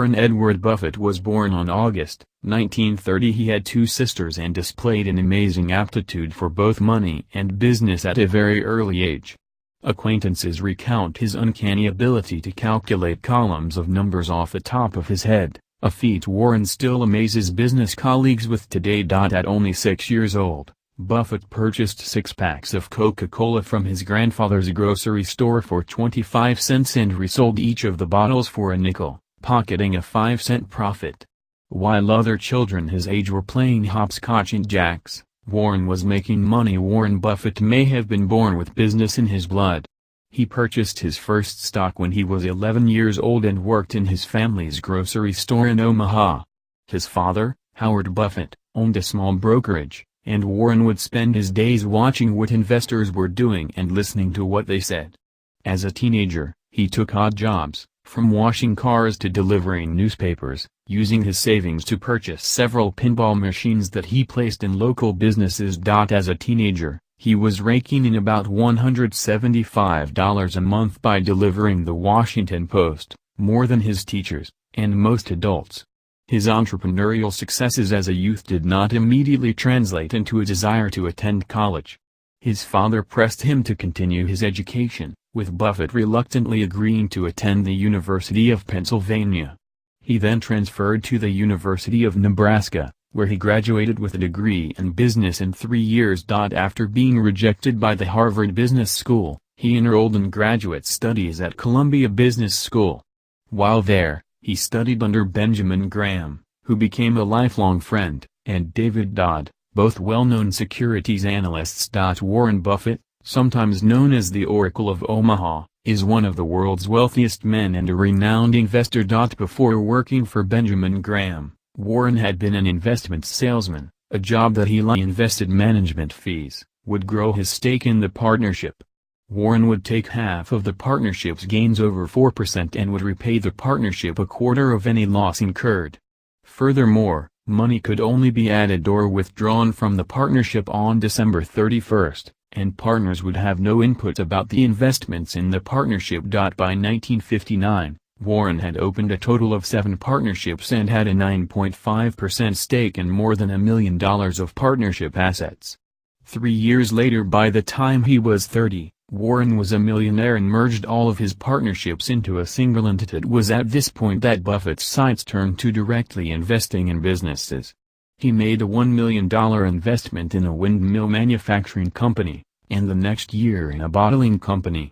Warren Edward Buffett was born on August 1930. He had two sisters and displayed an amazing aptitude for both money and business at a very early age. Acquaintances recount his uncanny ability to calculate columns of numbers off the top of his head, a feat Warren still amazes business colleagues with today. At only 6 years old, Buffett purchased 6 packs of Coca-Cola from his grandfather's grocery store for 25 cents and resold each of the bottles for a nickel, pocketing a 5-cent profit. While other children his age were playing hopscotch and jacks, Warren was making money. Warren Buffett may have been born with business in his blood. He purchased his first stock when he was 11 years old and worked in his family's grocery store in Omaha. His father, Howard Buffett, owned a small brokerage, and Warren would spend his days watching what investors were doing and listening to what they said. As a teenager, he took odd jobs, from washing cars to delivering newspapers, using his savings to purchase several pinball machines that he placed in local businesses. As a teenager, he was raking in about $175 a month by delivering the Washington Post, more than his teachers, and most adults. His entrepreneurial successes as a youth did not immediately translate into a desire to attend college. His father pressed him to continue his education, with Buffett reluctantly agreeing to attend the University of Pennsylvania. He then transferred to the University of Nebraska, where he graduated with a degree in business in 3 years. After being rejected by the Harvard Business School, he enrolled in graduate studies at Columbia Business School. While there, he studied under Benjamin Graham, who became a lifelong friend, and David Dodd, both well-known securities analysts. Warren Buffett, sometimes known as the Oracle of Omaha, is one of the world's wealthiest men and a renowned investor. Before working for Benjamin Graham, Warren had been an investment salesman, a job that he invested management fees, would grow his stake in the partnership. Warren would take half of the partnership's gains over 4% and would repay the partnership a quarter of any loss incurred. Furthermore, money could only be added or withdrawn from the partnership on December 31st, and partners would have no input about the investments in the partnership. By 1959, Warren had opened a total of 7 partnerships and had a 9.5% stake in more than $1 million of partnership assets. 3 years later, by the time he was 30, Warren was a millionaire and merged all of his partnerships into a single entity. It was at this point that Buffett's sights turned to directly investing in businesses. He made a $1 million investment in a windmill manufacturing company, and the next year in a bottling company.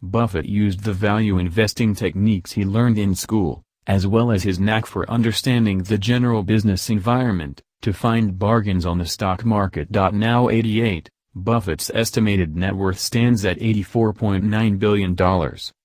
Buffett used the value investing techniques he learned in school, as well as his knack for understanding the general business environment, to find bargains on the stock market. Now 88, Buffett's estimated net worth stands at $84.9 billion,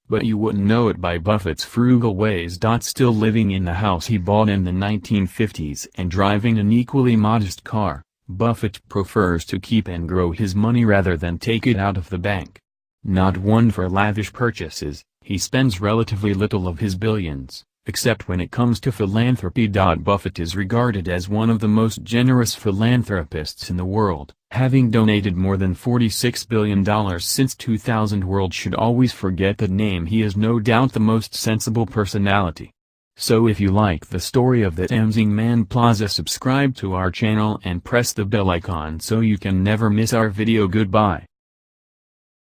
but you wouldn't know it by Buffett's frugal ways. Still living in the house he bought in the 1950s and driving an equally modest car, Buffett prefers to keep and grow his money rather than take it out of the bank. Not one for lavish purchases, he spends relatively little of his billions, except when it comes to philanthropy. Buffett is regarded as one of the most generous philanthropists in the world, having donated more than $46 billion since 2000. World should always forget that name. He is no doubt the most sensible personality. So if you like the story of that amazing man, subscribe to our channel and press the bell icon so you can never miss our video. Goodbye.